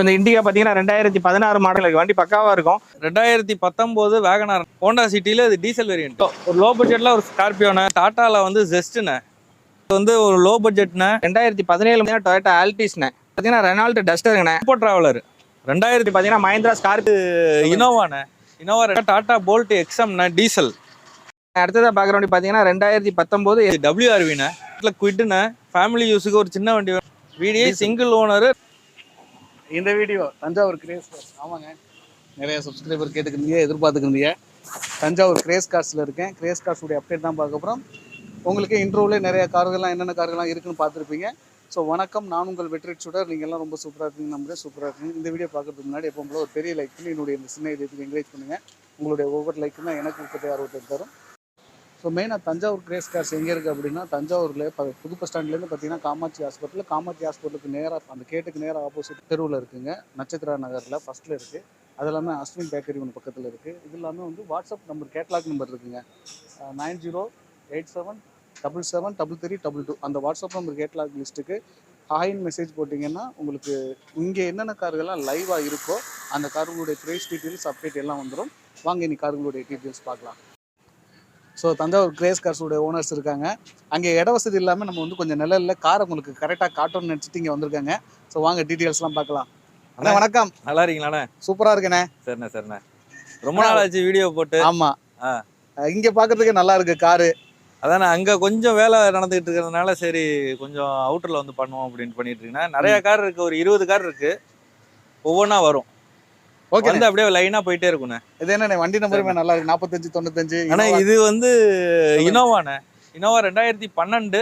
இந்த இண்டிகா பார்த்தீங்கன்னா 2016 மாடல் இருக்கு. வண்டி பக்காவாக இருக்கும். 2019 வேகனார் ஹோண்டா சிட்டியில் இது டீசல் வேரியன்ட். ஒரு லோ பட்ஜெட்டில் ஒரு ஸ்கார்பியோண்ணே, டாட்டாவில் வந்து ஜெஸ்ட்டுண்ணே, இது வந்து ஒரு லோ பட்ஜெட்ண்ணே. 2017 டொயோட்டா ஆல்டிஸ்ண்ணே, பார்த்தீங்கன்னா ரெனால்ட் டஸ்டருங்கண்ணே, சூப்பர் டிராவலர். 2000 பார்த்தீங்கன்னா மஹிந்திரா ஸ்கார்பியோ, இனோவாண்ணே, இனோவா டாட்டா போல்ட் எக்ஸம்ண்ணே டீசல். அடுத்ததாக பார்க்குற வண்டி பார்த்தீங்கன்னா 2019 WRVண்ணே, குவிட்டுண்ணே, ஃபேமிலி யூஸுக்கு ஒரு சின்ன வண்டி. Video single owner. இந்த வீடியோ தஞ்சாவூர் கிரேஸ் கார்ஸ். ஆமாங்க, நிறைய சப்ஸ்கிரைபர் கேட்டுக்கிறீங்க, எதிர்பார்த்துக்கிறீங்க. தஞ்சாவூர் கிரேஸ் கார்ஸில் இருக்கேன். கிரேஸ் கார்ஸுடைய அப்டேட் தான் பார்க்க போகிறோம். உங்களுக்கு இன்ட்ரோவில் நிறைய கார்கள்லாம் என்னென்ன கார்கள்லாம் இருக்குன்னு பார்த்துருப்பீங்க. ஸோ வணக்கம், நான் உங்கள் வெற்றி சுடர். நீங்கள் எல்லாம் ரொம்ப சூப்பராக இருக்கீங்க, நம்புறேன் சூப்பராக இருக்கீங்க. இந்த வீடியோ பார்க்கறதுக்கு முன்னாடி எப்போ போல ஒரு பெரிய லைக் பண்ணி என்னுடைய இந்த சின்ன இதுக்கு என்கரேஜ் பண்ணுங்கள். உங்களுடைய ஒவ்வொரு லைக்கும் தான் எனக்கு 36 தரும். ஸோ மெயினாக தஞ்சாவூர் கிரேஸ் கார்ஸ் எங்கே இருக்குது அப்படின்னா, தஞ்சாவூரில் புது பஸ் ஸ்டாண்ட்லேருந்து பார்த்தீங்கன்னா காமாட்சி ஹாஸ்பிட்டலுக்கு நேராக அந்த கேட்டுக்கு நேராக ஆப்போசிட் தெருவில் இருக்குங்க. நட்சத்திரா நகரில் ஃபஸ்ட்டில் இருக்குது. அது எல்லாமே அஸ்வின் பேக்கரி ஒன்று பக்கத்தில் இருக்குது. இது எல்லாமே வந்து வாட்ஸ்அப் நம்பர், கேட்லாக் நம்பர் இருக்குங்க. 9087773322 அந்த வாட்ஸ்அப் நம்பர் கேட்லாக் லிஸ்ட்டுக்கு ஹாய்ன்னு மெசேஜ் போட்டிங்கன்னா உங்களுக்கு இங்கே என்னென்ன கார்கள்லாம் லைவாக இருக்கோ அந்த கார்களுடைய ப்ரைஸ் டீட்டெயில்ஸ் அப்டேட் எல்லாம் வந்துடும். வாங்க இன்னைக்கு கார்களுடைய டீட்டெயில்ஸ் பார்க்கலாம். ஸோ தஞ்சாவூர் கிரேஸ் கார்ஸுடைய ஓனர்ஸ் இருக்காங்க. அங்கே இட வசதி இல்லாமல் நம்ம வந்து கொஞ்சம் நிழலில் காரை உங்களுக்கு கரெக்டாக காட்டணும்னு நினச்சிட்டு இங்கே வந்திருக்காங்க. ஸோ வாங்க டீட்டெயில்ஸ்லாம் பார்க்கலாம். அண்ணா வணக்கம். நல்லா இருக்கீங்களாண்ணே? சூப்பராக இருக்குண்ணே. சரிண்ணே. ரொம்ப நாள் ஆச்சு வீடியோ போட்டு. ஆமாம், இங்கே பார்க்குறதுக்கு நல்லா இருக்கு காரு. அதானே, அங்கே கொஞ்சம் வேலை நடந்துகிட்டு இருக்கிறதுனால சரி கொஞ்சம் அவுட்டரில் வந்து பண்ணுவோம் அப்படின்னு பண்ணிட்டு இருக்கேன். நிறைய கார் இருக்குது, ஒரு 20 கார் இருக்குது. ஒவ்வொன்றா வரும். ஓகே, வந்து அப்படியே லைனா போயிட்டே இருக்குண்ணே. இது என்ன வண்டி நம்பருமே நல்லா இருக்கு, 4595. ஆனால் இது வந்து இனோவாண்ணே. இனோவா 2012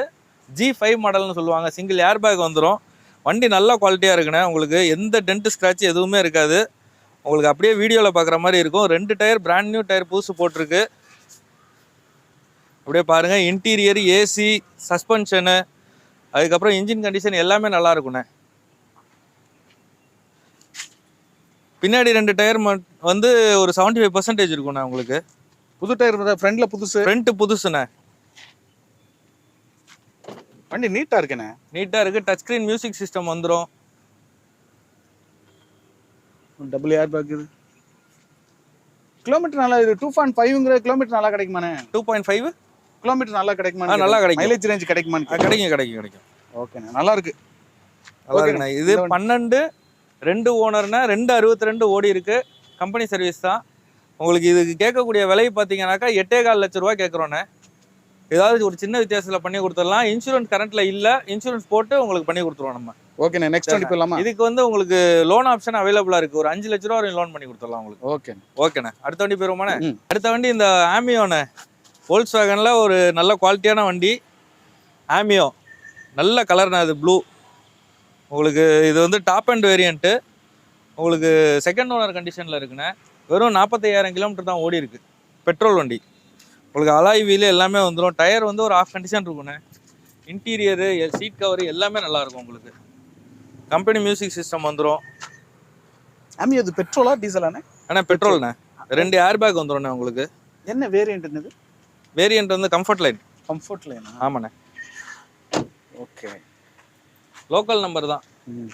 G5 மாடல்னு சொல்லுவாங்க. சிங்கிள் ஏர் பேக் வந்துடும். வண்டி நல்ல குவாலிட்டியாக இருக்குண்ணே. உங்களுக்கு எந்த டென்ட் ஸ்க்ராட்ச் எதுவுமே இருக்காது. உங்களுக்கு அப்படியே வீடியோவில் பார்க்குற மாதிரி இருக்கும். 2 டயர் பிராண்ட் நியூ டயர் புதுசு போட்டிருக்கு. அப்படியே பாருங்கள். இன்டீரியர், ஏசி, சஸ்பென்ஷனு, அதுக்கப்புறம் இன்ஜின் கண்டிஷன் எல்லாமே நல்லா இருக்குண்ணே. பின்னாடி 2 டயர் வந்து ஒரு 75% இருக்குண்ணே. உங்களுக்கு புது டயர், ஃப்ரண்ட்ல புதுசு, ஃப்ரண்ட் புதுசுண்ணே. வண்டி நீட்டாக இருக்குண்ணே. நீட்டாக இருக்குது. டச் ஸ்க்ரீன் மியூசிக் சிஸ்டம் வந்துடும். Double air bag. இது கிலோமீட்டர் நல்லா, இது 2.5 கிலோமீட்டர் நல்லா கிடைக்குமாண்ணே? 2.5 கிலோமீட்டர் நல்லா கிடைக்குமா? நல்லா கிடைக்கும். மைலேஜ் ரேஞ்ச் கிடைக்குமான்னு? கிடைக்கும். ஓகேண்ணே, நல்லா இருக்கு. நல்லா இருக்குண்ணே. இது 12 2 ஓனர்னா 262 ஓடி இருக்கு. கம்பெனி சர்வீஸ் தான். உங்களுக்கு இதுக்கு கேட்கக்கூடிய விலை பார்த்தீங்கன்னாக்கா 8.25 லட்ச ரூபா கேட்குறோண்ணே. ஏதாவது ஒரு சின்ன வித்தியாசத்தில் பண்ணி கொடுத்துடலாம். இன்சூரன்ஸ் கரண்ட்ல இல்லை, இன்சூரன்ஸ் போட்டு உங்களுக்கு பண்ணி கொடுத்துருவோம் நம்ம. ஓகேண்ணே, நெக்ஸ்ட் வண்டி போயிடலாமா? இதுக்கு வந்து உங்களுக்கு லோன் ஆப்ஷன் அவைலபிளா இருக்கு. ஒரு 5 லட்ச ரூபா வரையும் லோன் பண்ணி கொடுத்துடலாம் உங்களுக்கு. ஓகேண்ணே. அடுத்த வண்டி போயிருவோமாண்ணே? அடுத்த வண்டி இந்த ஆமியோண்ணே. வோல்க்ஸ்வேகன்ல ஒரு நல்ல குவாலிட்டியான வண்டி ஆமியோ. நல்ல கலர்ண்ணே, அது ப்ளூ. உங்களுக்கு இது வந்து டாப் அண்ட் வேரியண்ட்டு. உங்களுக்கு செகண்ட் ஓனர் கண்டிஷனில் இருக்குண்ணே. வெறும் 45,000 கிலோமீட்டர் தான் ஓடி இருக்கு. பெட்ரோல் வண்டி. உங்களுக்கு அலாய் வீல் எல்லாமே வந்துடும். டயர் வந்து ஒரு ஆஃப் கண்டிஷன் இருக்குண்ணே. இன்டீரியரு, சீட் கவர் எல்லாமே நல்லா இருக்கும். உங்களுக்கு கம்பெனி மியூசிக் சிஸ்டம் வந்துடும். ஆமியோ இது பெட்ரோலா டீசலாண்ணே? ஆனால் பெட்ரோல்ண்ணே. 2 ஏர் பேக் வந்துடும்ண்ணே. உங்களுக்கு என்ன வேரியண்ட் என்னது? வேரியண்ட் வந்து கம்ஃபர்ட் லைன். கம்ஃபர்ட் லைன், ஆமாண்ணே. ஓகே, லோக்கல் நம்பர் தான்.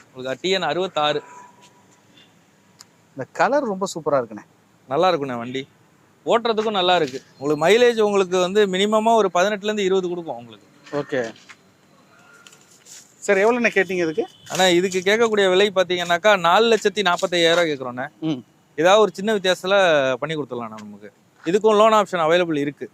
உங்களுக்கு TN 66. இந்த கலர் ரொம்ப சூப்பராக இருக்குண்ணே. நல்லா இருக்குண்ணே. வண்டி ஓட்டுறதுக்கும் நல்லா இருக்கு. உங்களுக்கு மைலேஜ் உங்களுக்கு வந்து மினிமமாக ஒரு 18லேருந்து 20 கொடுக்கும் உங்களுக்கு. ஓகே சார், எவ்வளோண்ணே கேட்டீங்க இதுக்கு? ஆனால் இதுக்கு கேட்கக்கூடிய விலை பார்த்தீங்கன்னாக்கா 4,45,000 கேட்குறோண்ணே. ஏதாவது ஒரு சின்ன வித்தியாசத்தில் பண்ணி கொடுத்துடலாம் நமக்கு. இதுக்கும் லோன் ஆப்ஷன் அவைலபிள் இருக்கு.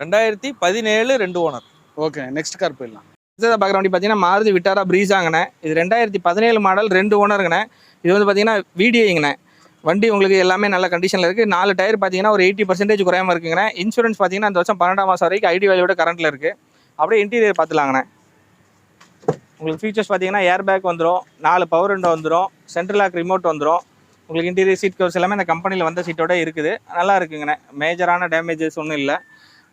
2017 2 ஓனர். ஓகே, நெக்ஸ்ட் கார் போயிடலாம். அடுத்ததாக பார்க்குற வண்டி பார்த்தீங்கன்னா மாருதி விட்டாரா ப்ரீஸாங்கண்ணே. இது 2017 மாடல் 2 ஓனருங்கண்ணே. இது வந்து பார்த்தீங்கன்னா VDIங்கண்ணே. வண்டி உங்களுக்கு எல்லாமே நல்ல கண்டிஷனில் இருக்குது. 4 டயர் பார்த்தீங்கன்னா ஒரு 80% குறையாமல் இருக்குங்கண்ணே. இன்சூரன்ஸ் பார்த்தீங்கன்னா இந்த வருஷம் 12ஆம் மாதம் வரைக்கும் ஐடி வேலையோட கரண்ட்டில் இருக்குது. அப்படியே இன்டீரியர் பார்த்துலாங்கண்ணே. உங்களுக்கு ஃபீச்சர்ஸ் பார்த்தீங்கன்னா ஏர் பேக் வந்துடும், 4 பவர் விண்டோ வந்துடும், சென்ட்ரல் லாக் ரிமோட் வந்துடும். உங்களுக்கு இன்டீரியர் சீட் கவர்ஸ் எல்லாமே இந்த கம்பெனியில் வந்த சீட்டோட இருக்குது. நல்லா இருக்குங்கண்ணே. மேஜரான டேமேஜஸ் ஒன்றும் இல்லை.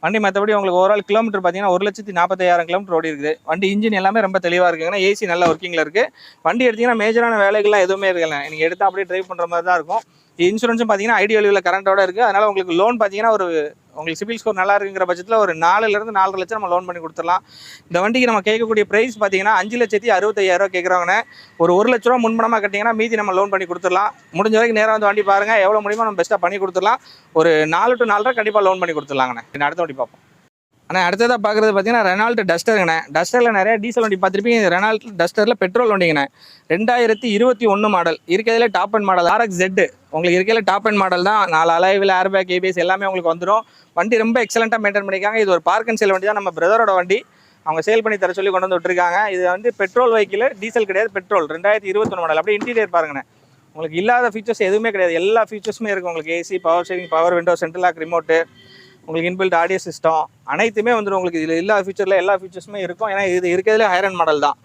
வண்டி மற்றபடி உங்களுக்கு ஓவரால் கிலோமீட்டர் பார்த்தீங்கன்னா 1,45,000 கிலோமீட்டர் ஓடி இருக்குது. வண்டி இன்ஜின் எல்லாமே ரொம்ப தெளிவாக இருக்குங்கண்ணா. ஏசி நல்ல ஒர்க்கிங்கில் இருக்குது. வண்டி எடுத்திங்கன்னா மேஜரான வேலைகள்லாம் எதுவுமே இருக்குல்ல. நீங்கள் எடுத்தால் அப்படியே ட்ரைவ் பண்ணுற மாதிரி தான் இருக்கும். இன்சூரன்ஸும் பார்த்தீங்கன்னா ஐடி வேல்யூவில் கரண்ட்டோட இருக்குது. அதனால் உங்களுக்கு லோன் பார்த்தீங்கன்னா ஒரு உங்களுக்கு சிபில் ஸ்கோர் நல்லா இருக்குங்கிற பட்சத்தில் ஒரு 4லேருந்து 4.5 லட்சம் நம்ம லோன் பண்ணி கொடுத்துடலாம். இந்த வண்டிக்கு நம்ம கேட்கக்கூடிய ப்ரைஸ் பார்த்தீங்கன்னா 5,65,000 கேட்குறவங்க ஒரு 1 லட்ச ரூபா முன்பணமாக கட்டிங்கன்னா மீதி நம்ம லோன் பண்ணி கொடுத்துடலாம். முடிஞ்ச வரைக்கும் நேராக வந்து வண்டி பாருங்கள், எவ்வளோ முடியுமோ நம்ம பெஸ்ட்டாக பண்ணி கொடுத்துடலாம். ஒரு 4 to 4.5 கண்டிப்பாக லோன் பண்ணி கொடுத்துடலாங்கண்ணே. அடுத்த வண்டி பார்ப்போம். ஆனால் அடுத்ததாக பார்க்குறது பார்த்தீங்கன்னா ரெனால்ட் டஸ்டருங்கண்ணே. டஸ்டரில் நிறைய டீசல் வண்டி பார்த்துருப்பீங்க. ரெனால்ட் டஸ்டரில் பெட்ரோல் வண்டிங்கண்ணே. 2021 மாடல், இருக்கிறதுல top and model RX Z. உங்களுக்கு இருக்கிறதுல டாப் அண்ட் மாடல் தான். 4 அலைவில் ஏர்பேக் ABS எல்லாமே உங்களுக்கு வந்துடும். வண்டி ரொம்ப எக்ஸலண்ட்டாக மெயின்டைன் பண்ணியிருக்காங்க. இது ஒரு பார்க் அண்ட் சேல் வண்டி தான், நம்ம பிரதரோட வண்டி. அவங்க சேல் பண்ணி தர சொல்லி கொண்டு வந்து விட்டுருக்காங்க. இது வந்து பெட்ரோல் வெஹிக்கிள், டீசல் கிடையாது, பெட்ரோல். 2021 மாடல். அப்படியே இன்டீரியர் பாருங்கண்ணே, உங்களுக்கு இல்லாத ஃபீச்சர்ஸ் எதுவுமே கிடையாது. எல்லா ஃபீச்சர்ஸுமே இருக்குது உங்களுக்கு. AC, power steering, power window, central lock remote, உங்களுக்கு இன்பில்ட் ஆடியோ சிஸ்டம் அனைத்துமே வந்துடும். உங்களுக்கு இதில் எல்லா ஃபியூச்சரில் எல்லா ஃபீச்சர்ஸுமே இருக்கும். ஏன்னா இது இருக்கிறதுலே ஹைரன் மாடல் தான்.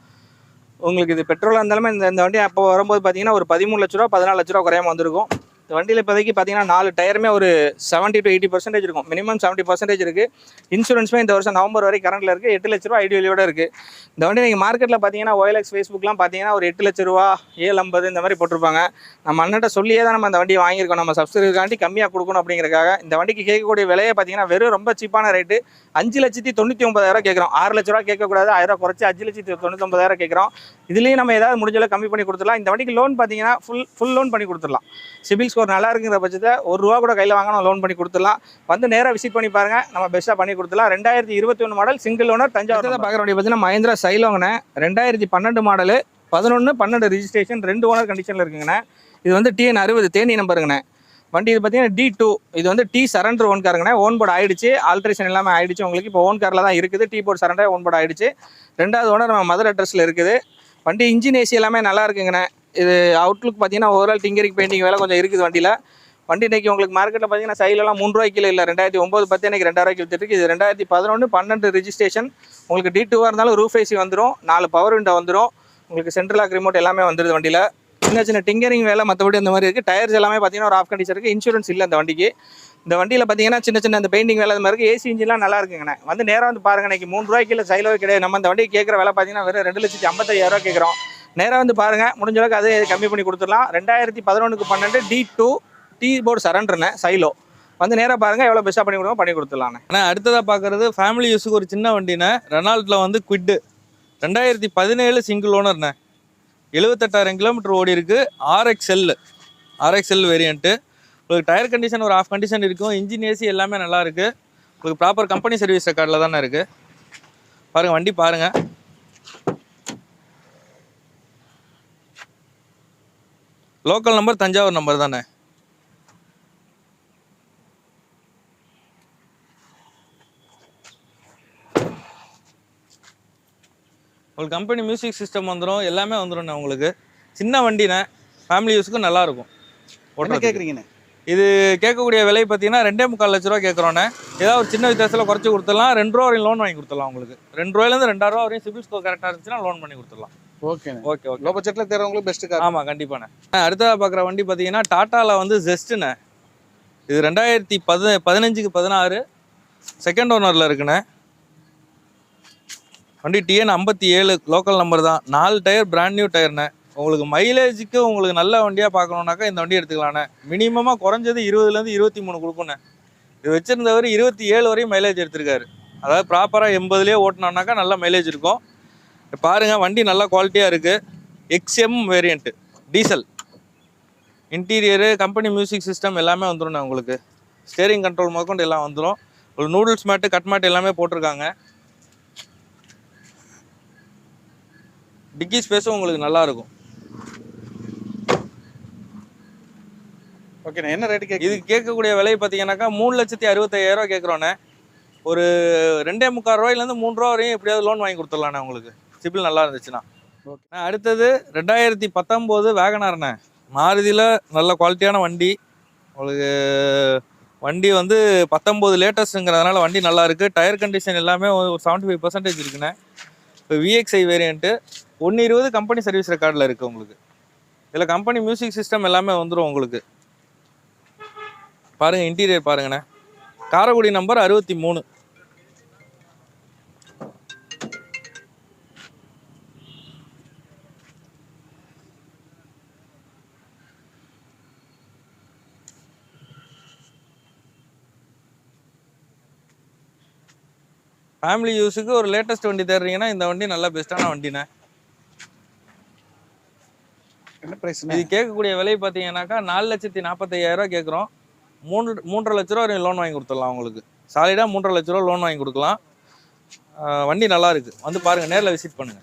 உங்களுக்கு இது பெட்ரோலாக இருந்தாலுமே இந்த வண்டி அப்போ வரும்போது பார்த்தீங்கன்னா ஒரு 13 லட்ச ரூபா 14 லட்ச ரூபா குறையாமல் வந்திருக்கும். இந்த வண்டியில் இப்போதைக்கு பார்த்தீங்கன்னா 4 டயருமே ஒரு 70 to 80% இருக்கும். மினிமம் 70% இருக்குது. இன்சூரன்ஸுமே இந்த வருஷம் நவம்பர் வரை கரண்டில் இருக்குது. 8 லட்ச ரூபா ஐடியோட இருக்குது. இந்த வண்டி நீங்கள் மார்க்கெட்டில் பார்த்தீங்கன்னா OLX ஃபேஸ்புக்லாம் பார்த்தீங்கன்னா ஒரு 8 லட்ச ரூபா 750 இந்த மாதிரி போட்டிருப்பாங்க. நம்ம அண்ணன்ட்ட சொல்லியே தான் நம்ம அந்த வண்டியை வாங்கியிருக்கோம். நம்ம சப்ஸ்கிரைபருக்காண்டி கம்மியாக கொடுக்கணும் அப்படிங்கிறக்காக. இந்த வண்டிக்கு கேட்கக்கூடிய விலையை பார்த்தீங்கன்னா வெறும் ரொம்ப சீப்பான ரேட்டு 5,99,000 கேட்குறோம். 6 லட்ச ரூபா கேட்கக்கூடாது, 1000 ரூபா குறைச்சி 5,99,000 கேட்குறோம். இதுலேயும் நம்ம ஏதாவது முடிஞ்சளவு கம்மி பண்ணி கொடுத்துடலாம். இந்த வண்டிக்கு லோன் பார்த்தீங்கன்னா ஃபுல் லோன் பண்ணி கொடுத்துடலாம். சிபில் ஸ்கோர் நல்லா இருக்குங்கிற பட்சத்தில் 1 ரூபா கூட கையில் வாங்கணும், லோன் பண்ணி கொடுத்துடலாம். வந்து நேராக விசிட் பண்ணி பாருங்கள், நம்ம பெஸ்ட்டாக பண்ணி கொடுத்துடலாம். 2021 மாடல், சிங்கிள் ஓனர், தஞ்சாவூர் தான் பார்க்குற வண்டி பார்த்தீங்கன்னா மஹிந்திரா சைலோங்கண்ணே. 2012 மாடலு, 11/12 ரிஜிஸ்ட்ரேஷன், 2 ஓனர் கண்டிஷனில் இருக்குங்கண்ணே. இது வந்து TN 60 தேனி நம்பருங்கண்ணே. வண்டி இது பார்த்தீங்கன்னா D2. இது வந்து T சரண்டர் ஓன் காருங்கண்ணே. ஓன் போர்டு ஆயிடுச்சு, ஆல்ட்ரேஷன் எல்லாமே ஆயிடுச்சு. உங்களுக்கு இப்போ ஓன் காரில் தான் இருக்குது. T board surrender, own board ஆயிடுச்சு. 2வது ஓனர் நம்ம மதர் அட்ரஸில் இருக்குது. வண்டி இன்ஜின் AC எல்லாமே நல்லா இருக்குங்கண்ணே. இது அவுட்லுக் பார்த்தீங்கன்னா ஓவரால் டிங்கரிங் பெயிண்டிங் வேலை கொஞ்சம் இருக்குது வண்டியில். வண்டி இன்றைக்கி உங்களுக்கு மார்க்கெட்டில் பார்த்தீங்கன்னா சைலெலாம் 3 ரூபாய்க்கு இல்லை. 2009-10 இன்றைக்கி 2 ரூபாய்க்கு விற்றுருக்கு. இது 2011-12 ரிஜிஸ்ட்ரேஷன். உங்களுக்கு D2வாக இருந்தாலும் ரூஃப் AC வந்துடும், 4 பவர் விண்டோ வந்துடும், உங்களுக்கு சென்ட்ரல் லாக் ரிமோட் எல்லாமே வந்துடுது வண்டியில். சின்ன டிங்கரிங் வேலை மற்றபடி அந்த மாதிரி இருக்குது. டயர்ஸ் எல்லாமே பார்த்தீங்கன்னா ஒரு ஆஃப் கண்டிஷன் இருக்குது. இன்சூரன்ஸ் இல்லை இந்த வண்டிக்கு. இந்த வண்டியில் பார்த்தீங்கன்னா சின்ன அந்த பெயிண்டிங் வேலை மாதிரி இருக்குது. AC இன்ஜின்லாம் நல்லா இருக்குங்கண்ணே. வந்து நேராக வந்து பாருங்கள். இன்றைக்கி 3 ரூபாய்க்கு இல்லை, சைலோவே கிடையாது. நம்ம இந்த வண்டிக்கு கேட்குற வேலை பார்த்தீங்கன்னா வெறும் 2,55,000 கேட்குறோம். நேராக வந்து பாருங்கள், முடிஞ்ச அளவுக்கு அதே கம்மி பண்ணி கொடுத்துடலாம். 2011-12 D2 T போர்டு சரண்டர்ண்ணே சைலோ. வந்து நேராக பாருங்கள், எவ்வளோ பெஸ்ட்டாக பண்ணி கொடுத்துடலாண்ணே. ஆனால் அடுத்ததாக பார்க்குறது ஃபேமிலி யூஸுக்கு ஒரு சின்ன வண்டிண்ணே. ரெனால்ட்டில் வந்து குவிட்டு 2017 சிங்கிள் ஓனர்ண்ணே. 78,000 கிலோமீட்டர் ஓடி இருக்குது. RXL variant. உங்களுக்கு டயர் கண்டிஷன் ஒரு ஆஃப் கண்டிஷன் இருக்கும். இன்ஜின் AC எல்லாமே நல்லா இருக்குது. உங்களுக்கு ப்ராப்பர் கம்பெனி சர்வீஸ் ரெக்கார்டில் தானே இருக்குது. பாருங்கள், வண்டி பாருங்கள். லோக்கல் நம்பர் தஞ்சாவூர் நம்பர் தானே. உங்களுக்கு கம்பெனி மியூசிக் சிஸ்டம் வந்துடும், எல்லாமே வந்துடும்ண்ணே. உங்களுக்கு சின்ன வண்டிண்ணே, ஃபேமிலி யூஸுக்கும் நல்லாயிருக்கும். என்ன கேட்குறீங்கண்ணே? இது கேட்கக்கூடிய விலை பார்த்தீங்கன்னா 2.25 லட்ச ரூபா கேட்குறோண்ணே. ஏதாவது ஒரு சின்ன வித்தியாசத்தில் குறைச்சி கொடுத்துடலாம். 2 ரூபா வரையும் லோன் வாங்கி கொடுத்துடலாம். உங்களுக்கு 2 ரூபாயிலேருந்து 2,000 ரூபா வரையும் சிபில் ஸ்கோர் கரெக்டாக இருந்துச்சுன்னா லோன் பண்ணி கொடுத்துடலாம். ஓகே. லோ பட்ஜெட்டில் தேர்றவங்களுக்கு பெஸ்ட்டு கார். ஆமாம், கண்டிப்பாண்ணே. அடுத்ததாக பார்க்குற வண்டி பார்த்தீங்கன்னா டாட்டாவில் வந்து ஜெஸ்ட்டுண்ணே. இது 2015-16 செகண்ட் ஓனரில் இருக்குண்ணே. வண்டி TN 57 லோக்கல் நம்பர் தான். 4 டயர் பிராண்ட் நியூ டயர்ண்ணே. உங்களுக்கு மைலேஜுக்கு உங்களுக்கு நல்ல வண்டியாக பார்க்கணுன்னாக்கா இந்த வண்டி எடுத்துக்கலாண்ணே. மினிமமாக குறைஞ்சது 20லேருந்து 23 கொடுக்குண்ணே. இது வச்சுருந்தவர் 27 வரையும் மைலேஜ் எடுத்திருக்காரு. அதாவது ப்ராப்பராக 80லேயே ஓட்டினோன்னாக்கா நல்ல மைலேஜ் இருக்கும். பாருங்கள், வண்டி நல்லா குவாலிட்டியாக இருக்குது. XM variant, diesel. Interior, company music system எல்லாமே வந்துடும். உங்களுக்கு ஸ்டேரிங் கண்ட்ரோல் முதற்கொண்டு எல்லாம் வந்துடும். ஒரு நூடுல்ஸ் மேட்டு, கட் மேட்டு எல்லாமே போட்டிருக்காங்க. டிக்கி ஸ்பேஸும் உங்களுக்கு நல்லாயிருக்கும். ஓகேண்ணே. என்ன ரேட்டு இது கேட்கக்கூடிய விலை பார்த்தீங்கன்னாக்கா 3,65,000 கேட்குறோண்ணே. ஒரு 2.25 ரூபாயிலேருந்து 3 ரூபா வரையும் எப்படியாவது லோன் வாங்கி கொடுத்துடலாண்ணே. உங்களுக்கு சிபில் நல்லா இருந்துச்சுன்னா. ஓகே. அடுத்தது 2019 வேகனார்ண்ணே. மாருதியில் நல்ல குவாலிட்டியான வண்டி. உங்களுக்கு வண்டி வந்து 19 லேட்டஸ்ட்டுங்கிறதுனால வண்டி நல்லா இருக்குது. டயர் கண்டிஷன் எல்லாமே ஒரு 75% இருக்குண்ணே. இப்போ VXI வேரியண்ட்டு 120 கம்பெனி சர்வீஸ் ரெக்கார்டில் இருக்குது. உங்களுக்கு இதில் கம்பெனி மியூசிக் சிஸ்டம் எல்லாமே வந்துடும். உங்களுக்கு பாருங்கள், இன்டீரியர் பாருங்கண்ணே. காரைக்குடி நம்பர் 63. ஃபேமிலி யூஸுக்கு ஒரு லேட்டஸ்ட் வண்டி தேடுறீங்கன்னா இந்த வண்டி நல்ல பெஸ்ட்டான வண்டிண்ணே. என்ன பிரைஸ்? இது கேட்கக்கூடிய விலை பார்த்தீங்கன்னாக்கா 4,45,000 கேட்குறோம். 3.5 லட்ச ரூபா வரையும் லோன் வாங்கி கொடுத்துடலாம் உங்களுக்கு. சாலிடாக 3.5 லட்ச ரூபா லோன் வாங்கி கொடுக்கலாம். வண்டி நல்லா இருக்கு, வந்து பாருங்க, நேரில் விசிட் பண்ணுங்க.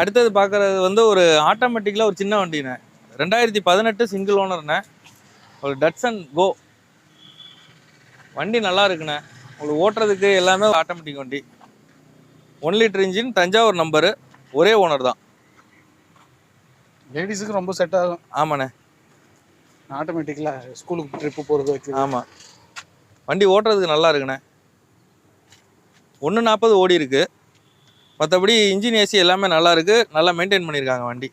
அடுத்தது பார்க்குறது வந்து ஒரு ஆட்டோமேட்டிக்கில் ஒரு சின்ன வண்டிண்ணே. 2018 சிங்கிள் ஓனர்ண்ணே. ஒரு டட்சன் கோ வண்டி நல்லா இருக்குண்ணே. உங்களுக்கு ஓட்டுறதுக்கு எல்லாமே ஆட்டோமேட்டிக் வண்டி. 1 லிட்டர் இன்ஜின், தஞ்சாவூர் நம்பரு, ஒரே ஓனர் தான். லேடிஸுக்கு ரொம்ப செட் ஆகும். ஆமாண்ணே. ஆட்டோமேட்டிக்கில் ஸ்கூலுக்கு ட்ரிப்பு போகிறது வைக்க. ஆமாம், வண்டி ஓட்டுறதுக்கு நல்லா இருக்குண்ணே. 140 ஓடி இருக்கு. மற்றபடி இன்ஜின் ஏசி எல்லாமே நல்லா இருக்கு, நல்லா மெயின்டைன் பண்ணியிருக்காங்க வண்டி.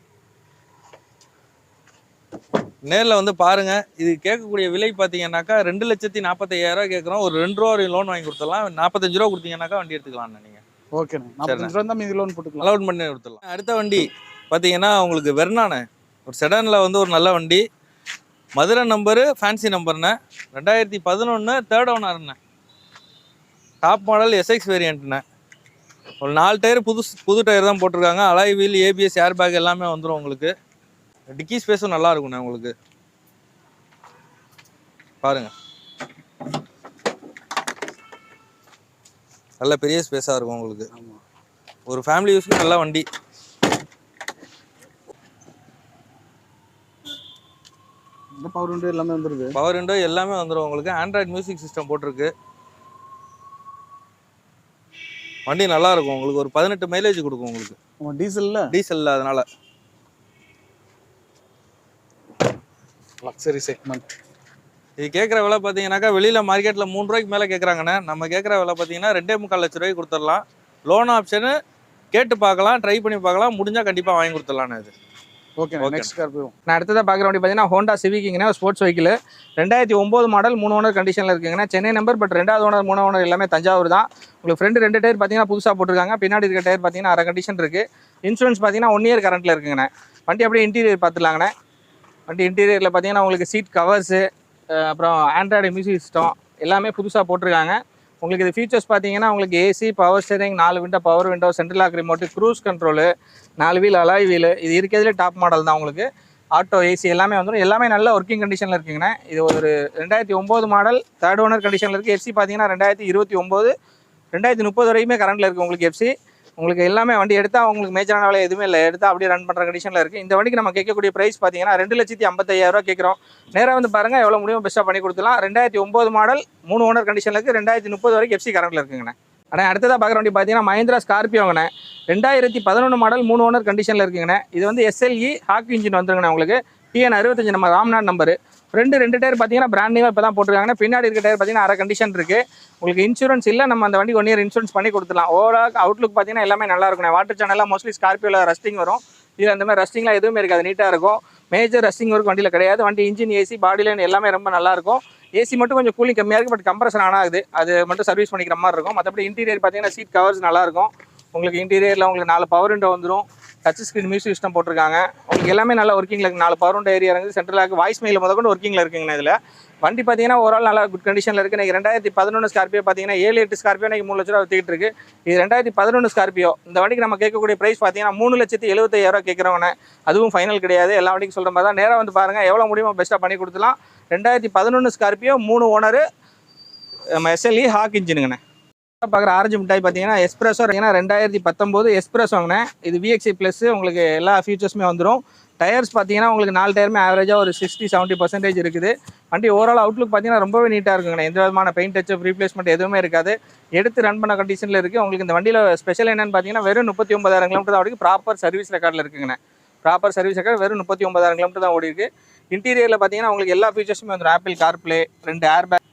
நேரில் வந்து பாருங்க. இது கேட்கக்கூடிய விலை பார்த்தீங்கன்னாக்கா 2,45,000 கேட்குறோம். ஒரு 2 ரூபா வரையும் லோன் வாங்கி கொடுத்துடலாம். 45 ரூபா கொடுத்தீங்கன்னாக்கா வண்டி எடுத்துக்கலாம்ண்ணே நீங்கள். ஓகேண்ணே, 45 ரூபா தான் மீதி லோன் போட்டுக்கலாம். லோன் பண்ணி கொடுத்துடலாம். அடுத்த வண்டி பார்த்தீங்கன்னா உங்களுக்கு வெர்னாண்ணே. ஒரு செடானில் வந்து ஒரு நல்ல வண்டி. மதுரை நம்பரு, ஃபேன்சி நம்பர்ண்ணே. 2011 தேர்ட் ஓனர்ண்ணே. டாப் மாடல் எஸ்எக்ஸ் வேரியண்ட்ண்ணே. ஒரு 4 டயர் புது டயர் தான் போட்டிருக்காங்க. Alloy wheel, ABS, air bag எல்லாமே வந்துடும் உங்களுக்கு. டிக்கி ஸ்பேஸும் நல்லா இருக்குண்ணே உங்களுக்கு. பாருங்க, நல்ல பெரிய ஸ்பேஸாக இருக்கும் உங்களுக்கு. ஒரு ஃபேமிலி யூஸ்க்கு நல்ல வண்டி. பவர் விண்டோ எல்லாமே வந்துருது. பவர் விண்டோ எல்லாமே வந்துடும் உங்களுக்கு. ஆண்ட்ராய்டு மியூசிக் சிஸ்டம் போட்டிருக்கு. வண்டி நல்லா இருக்கும் உங்களுக்கு. ஒரு 18 மைலேஜ் கொடுக்கும் உங்களுக்கு. டீசல்ல அதனால. Luxury segment. இது கேட்குற விலை பார்த்தீங்கன்னாக்கா வெளியில் மார்க்கெட்டில் 3 ரூபாய்க்கு மேலே கேட்குறாங்கண்ணே. நம்ம கேட்குற விலை பார்த்தீங்கன்னா 2.25 லட்ச ரூபாய்க்கு கொடுத்துடலாம். லோன் ஆப்ஷனு கேட்டு பார்க்கலாம், ட்ரை பண்ணி பார்க்கலாம். முடிஞ்சால் கண்டிப்பாக வாங்கி கொடுத்துடலாண்ணே. இது ஓகே. நெக்ஸ்ட் கார் போவோம். நான் அடுத்ததாக பார்க்குற வண்டி பார்த்தீங்கன்னா ஹோண்டா சிவிக்குங்கண்ணே. ஒரு ஸ்போர்ட்ஸ் வெஹிக்கிள். 2009 மாடல், 3 ஓனர் கண்டிஷனில் இருக்குங்கண்ணே. சென்னை நம்பர், பட் 2வது ஓனர் 3 ஓனர் எல்லாமே தஞ்சாவூர் தான். உங்களுக்கு ஃப்ரெண்டு 2 டயர் பார்த்தீங்கன்னா புதுசாக போட்டிருக்காங்க. பின்னாடி இருக்க டயர் பார்த்தீங்கன்னா அரை கண்டிஷன் இருக்குது. இன்சூரன்ஸ் பார்த்தீங்கன்னா 1 இயர் கரண்ட்டில் இருக்குங்கண்ணே. வண்டி அப்படியே இன்டீரியர் பார்த்துலாங்கண்ணே. வண்டி இன்டீரியரில் பார்த்தீங்கன்னா உங்களுக்கு சீட் கவர்ஸு, அப்புறம் ஆண்ட்ராய்டு மியூசிக் சிஸ்டம் எல்லாமே புதுசாக போட்டிருக்காங்க. உங்களுக்கு இது ஃபீச்சர்ஸ் பார்த்தீங்கன்னா உங்களுக்கு AC, power steering, 4 window power window, central lock remote, cruise control, 4 wheel alloy wheel. இது இருக்கிறதுலே டாப் மாடல் தான் உங்களுக்கு. ஆட்டோ, ஏசி எல்லாமே வந்துடும். எல்லாமே நல்ல ஒர்க்கிங் கண்டிஷனில் இருக்குங்கண்ணே. இது ஒரு 2009 மாடல், தேர்ட் ஓனர் கண்டிஷனில் இருக்குது. எஃப்சி பார்த்தீங்கன்னா 2029, 2030 வரைக்குமே கரண்ட்டில் இருக்குது உங்களுக்கு எஃப்சி. உங்களுக்கு எல்லாமே வண்டி எடுத்தால் உங்களுக்கு மேஜரான வேலை எதுவுமே இல்லை. எடுத்தால் அப்படியே ரன் பண்ணுற கண்டிஷனில் இருக்குது. இந்த வண்டிக்கு நம்ம கேட்கக்கூடிய ப்ரைஸ் பார்த்தீங்கன்னா 2,55,000 கேட்குறோம். நேராக வந்து பாருங்கள், எவ்வளோ முடியும் பெஸ்ட்டாக பண்ணி கொடுத்துலாம். 2009 மாடல், 3 ஓனர் கண்டிஷனில் இருக்குது. 2030 வரைக்கும் எஃப்சி கரண்ட்டில் இருக்குங்கண்ணே. ஆனால் அடுத்ததாக பார்க்குற வண்டி பார்த்தீங்கன்னா மஹிந்திரா ஸ்கார்பியோங்கண்ணே. 2011 மாடல், 3 ஓனர் கண்டிஷனில் இருக்குங்கண்ணே. இது வந்து எஸ்எல்இ ஹாக் இன்ஜின் வந்துருங்கண்ணே உங்களுக்கு. TN 65 நம்ம ராம்நாத் நம்பரு. ஃப்ரெண்டு 2 டயர் பார்த்தீங்கன்னா பிராண்ட் நியூவாக இப்போ தான் போட்டிருக்காங்கன்னா. பின்னாடி இருக்க டயர் பார்த்தீங்கன்னா அரை கண்டிஷன் இருக்குது. உங்களுக்கு இன்சூரன்ஸ் இல்லை, நம்ம அந்த வண்டி 1 இயர் இன்சூரன்ஸ் பண்ணி கொடுத்துலாம். ஓவரால் அவுட்லுக் பார்த்தீங்கன்னா எல்லாமே நல்லா இருக்குண்ணே. வாட்டர் சேனலாக மோஸ்ட்லி ஸ்கார்பியோவில் ரஸ்டிங் வரும். இதில் அந்த மாதிரி ரஸ்டிங்லாம் எதுவுமே இருக்காது, நீட்டாக இருக்கும். மேஜர் ரஸ்டிங் ஒர்க் வண்டியில் கிடையாது. வண்டி இன்ஜின், ஏசி, பாடி லைன் எல்லாமே ரொம்ப நல்லாயிருக்கும். ஏசி மட்டும் கொஞ்சம் கூலிங் கம்மியாக இருக்குது, பட் கம்ப்ரஷன் ஆகுது. அது மட்டும் சர்வீஸ் பண்ணிக்கிற மாதிரி இருக்கும். மற்றபடி இன்டீரியர் பார்த்தீங்கன்னா சீட் கவர்ஸ் நல்லாயிருக்கும். உங்களுக்கு இன்டீரியரில் உங்களுக்கு 4 பவர் விண்டோ வந்துடும். டச் ஸ்க்ரீன் மியூசிக் சிஸ்டம் போட்டிருக்காங்க. உங்களுக்கு எல்லாமே நல்லா ஒர்க்கிங்கில் இருக்குது. 4 பவர் விண்டோ ஏரியா இருக்குது. சென்ட்ரலாக வாய்ஸ் மெயில் முதற்கொண்டு ஒர்க்கிங்கில் இருக்குங்கண்ணா. இதில் வண்டி பார்த்தீங்கன்னா ஓவரால் நல்லா குட் கண்டிஷனில் இருக்குது. இன்றைக்கி 2011 ஸ்கார்பியோ பார்த்தீங்கன்னா 7-8 ஸ்கார்பியோ இன்றைக்கி 3 லட்ச ரூபா வித்துக்கிட்டு இருக்குது. இது 2011 ஸ்கார்பியோ. இந்த வண்டிக்கு நம்ம கேட்கக்கூடிய ப்ரைஸ் பார்த்தீங்கன்னா 3,75,000 கேட்குறவங்க. அதுவும் ஃபைனல் கிடையாது. எல்லா வண்டிக்கும் சொல்கிற மாதிரி தான். நேராக வந்து பாருங்கள், எவ்வளோ முடியுமோ பெஸ்ட்டாக பண்ணி கொடுத்துலாம். 2011 ஸ்கார்பியோ, 3 ஓனரு, எஸ்எல்இ ஹாக் இன்ஜினுங்கண்ணே. பார்க்குற ஆரஞ்சு மிட்டாய் பார்த்தீங்கன்னா எஸ்பிரஸோ. 2019 எஸ்பிரஸோங்கண்ணே. இது VXI ப்ளஸ். உங்களுக்கு எல்லா ஃபீச்சர்ஸுமே வந்துடும். டயர்ஸ் பார்த்தீங்கன்னா உங்களுக்கு 4 டயருமே ஆவரேஜாக ஒரு 60-70% இருக்குது. வண்டி ஓவரால் அவுட்லுக் பார்த்தீங்கன்னா ரொம்பவே நீட்டாக இருக்குங்கண்ணே. எந்த விதமான பெயிண்ட் டச்சப், ரீப்ளேஸ்மெண்ட் எதுவுமே இருக்காது. எடுத்து ரன் பண்ண கண்டிஷனில் இருக்குது. உங்களுக்கு இந்த வண்டியில் ஸ்பெஷல் என்னென்னு பார்த்தீங்கன்னா வெறும் 39,000 கிலோமீட்டர் தான் ஓடி. ப்ராப்பர் சர்வீஸ் ரெக்கார்டில் இருக்குங்கண்ணே. ப்ராப்பர் சர்வீஸ் ரெக்கார்டு வெறும் 39,000 கிலோமீட்டர் தான் ஓடி இருக்குது. இன்டீரியரில் பார்த்தீங்கன்னா உங்களுக்கு எல்லா ஃபீச்சர்ஸுமே வந்துடும். ஆப்பிள் கார்ப்ளே, 2 ஏர் பேக்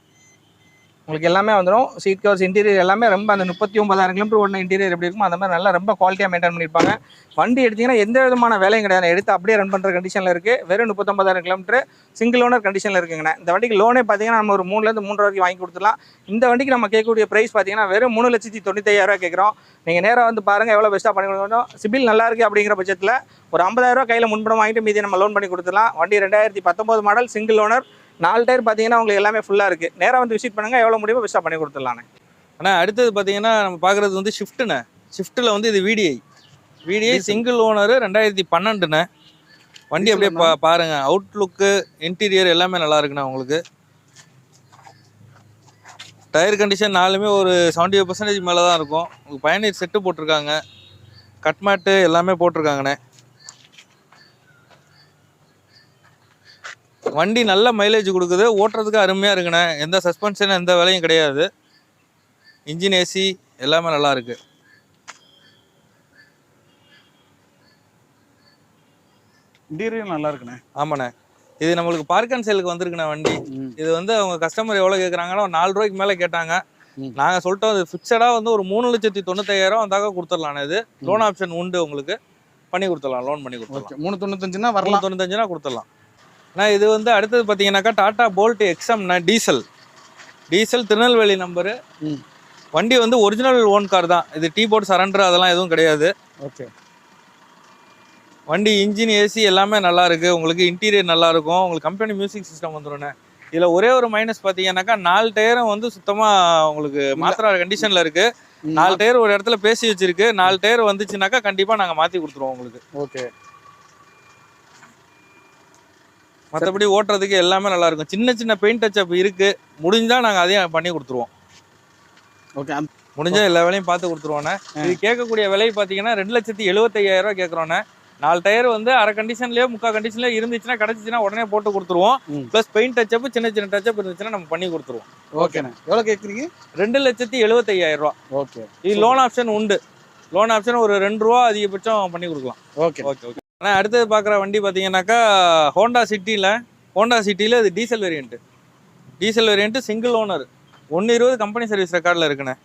உங்களுக்கு எல்லாமே வந்துடும். சீட் கவர்ஸ், இன்டீரியர் எல்லாமே ரொம்ப அந்த 39,000 கிலோமீட்டர் ஓடின இன்டீரியர் எப்படி இருக்கும் அந்த மாதிரி நல்லா ரொம்ப குவாலிட்டியாக மெயின்டைன் பண்ணியிருப்பாங்க. வண்டி எடுத்திங்கன்னா எந்த விதமான வேலையும் கிடையாது. எடுத்து அப்படியே ரன் பண்ணுற கண்டிஷனில் இருக்குது. வெறும் 39,000 கிலோமீட்டர் சிங்கிள் ஓனர் கண்டிஷனில் இருக்குங்கண்ணே. இந்த வண்டிக்கு லோனே பார்த்தீங்கன்னா நம்ம ஒரு 3 to 3.5 வரைக்கும் வாங்கி கொடுத்துடலாம். இந்த வண்டிக்கு நம்ம கேட்கக்கூடிய ப்ரைஸ் பார்த்தீங்கன்னா வெறும் 3,95,000 கேட்குறோம். நீங்கள் நேராக வந்து பாருங்கள், எவ்வளோ பெஸ்ட்டாக பண்ணி கொடுக்கணும். சிபில் நல்லா இருக்குது அப்படிங்கிற பட்சத்தில் ஒரு 50,000 கையில் முன்பணம் வாங்கிட்டு மீதி நம்ம லோன் பண்ணி கொடுத்துடலாம். வண்டி 2019 மாடல், சிங்கிள் ஓனர், 4 டயர் பார்த்தீங்கன்னா உங்களுக்கு எல்லாமே ஃபுல்லாக இருக்குது. நேராக வந்து விசிட் பண்ணுங்கள், எவ்வளோ முடியுமோ பெஸ்ட்டாக பண்ணி கொடுத்துடலாண்ணே. ஆனால் அடுத்தது பார்த்தீங்கன்னா நம்ம பார்க்குறது வந்து ஷிஃப்ட்டுண்ணே. ஷிஃப்ட்டில் வந்து இது விடிஐ சிங்கிள் ஓனர் 2012ண்ணே. வண்டி அப்படியே பாருங்க, அவுட்லுக்கு இன்டீரியர் எல்லாமே நல்லா இருக்குண்ணா. உங்களுக்கு டயர் கண்டிஷன் நாலுமே ஒரு 75% மேலே தான் இருக்கும். உங்களுக்கு பயணியர் செட்டு போட்டிருக்காங்க, கட் மேட்டு எல்லாமே போட்டிருக்காங்கண்ணே. வண்டி நல்ல மைலேஜ் கொடுக்குது, ஓட்டுறதுக்கு அருமையாக இருக்குண்ணே. எந்த சஸ்பென்ஷன் எந்த வேலையும் கிடையாது. இன்ஜின் ஏசி எல்லாமே நல்லா இருக்கு. இன்டீரியர் நல்லா இருக்குண்ணே. ஆமாண்ணே, இது நம்மளுக்கு பார்க் அண்ட் சேலுக்கு வந்திருக்குண்ணே வண்டி. இது வந்து அவங்க கஸ்டமர் எவ்வளோ கேட்குறாங்கன்னா 4 ரூபாய்க்கு மேலே கேட்டாங்க. நாங்கள் சொல்லிட்டோம் இது ஃபிக்ஸடாக வந்து ஒரு 3,95,000 வந்தாக்க கொடுத்துடலாண்ணே. இது லோன் ஆப்ஷன் உண்டு, உங்களுக்கு பண்ணி கொடுத்துடலாம், லோன் பண்ணி கொடுத்துடலாம். 395னா வரலாம், 395னா கொடுத்துடலாம். ஆனால் இது வந்து அடுத்தது பார்த்தீங்கன்னாக்கா டாடா போல்ட் எக்ஸம்ண்ணே. Diesel Tirunelveli number. வண்டி வந்து ஒரிஜினல் ஓன் கார் தான். இது டீ போர்ட் சரண்டர் அதெல்லாம் எதுவும் கிடையாது. ஓகே. வண்டி இன்ஜின் ஏசி எல்லாமே நல்லா இருக்கு. உங்களுக்கு இன்டீரியர் நல்லா இருக்கும். உங்களுக்கு கம்பெனி மியூசிக் சிஸ்டம் வந்துடும்ண்ணே. இதில் ஒரே ஒரு மைனஸ் பார்த்தீங்கன்னாக்கா 4 டயரும் வந்து சுத்தமாக உங்களுக்கு மாத்திர கண்டிஷனில் இருக்கு. 4 டயர் ஒரு இடத்துல பேசி வச்சிருக்கு. 4 டயர் வந்துச்சுனாக்கா கண்டிப்பாக நாங்கள் மாற்றி கொடுத்துருவோம் உங்களுக்கு. ஓகே. மற்றபடி ஓட்டுறதுக்கு எல்லாமே நல்லா இருக்கும். சின்ன பெயிண்ட் டச்சப் இருக்கு, முடிஞ்சா நாங்கள் அதையும் பண்ணி கொடுத்துருவோம். ஓகே, முடிஞ்சா எல்லா வேலையும் பார்த்து கொடுத்துருவோண்ணே. இது கேட்கக்கூடிய விலை பார்த்தீங்கன்னா 2,75,000 கேட்குறோண்ணே. 4 டயர் வந்து அரை கண்டிஷன்லயோ முக்கா கண்டிஷன்லயோ இருந்துச்சுன்னா கிடைச்சிச்சுன்னா உடனே போட்டு கொடுத்துருவோம். ப்ளஸ் பெயிண்ட் டச்சப் சின்ன டச்சப் இருந்துச்சுன்னா நம்ம பண்ணி கொடுத்துருவோம். ஓகேண்ணே. எவ்வளோ கேட்குறீங்க? 2,75,000. ஓகே. இது லோன் ஆப்ஷன் உண்டு. லோன் ஆப்ஷன் ஒரு 2 ரூபா அதிகபட்சம் பண்ணி கொடுக்கலாம். ஓகே. ஆனால் அடுத்தது பார்க்குற வண்டி பார்த்தீங்கன்னாக்கா ஹோண்டா சிட்டியில் இது diesel variant single owner 120 company service ரெக்கார்டில் இருக்குண்ணே.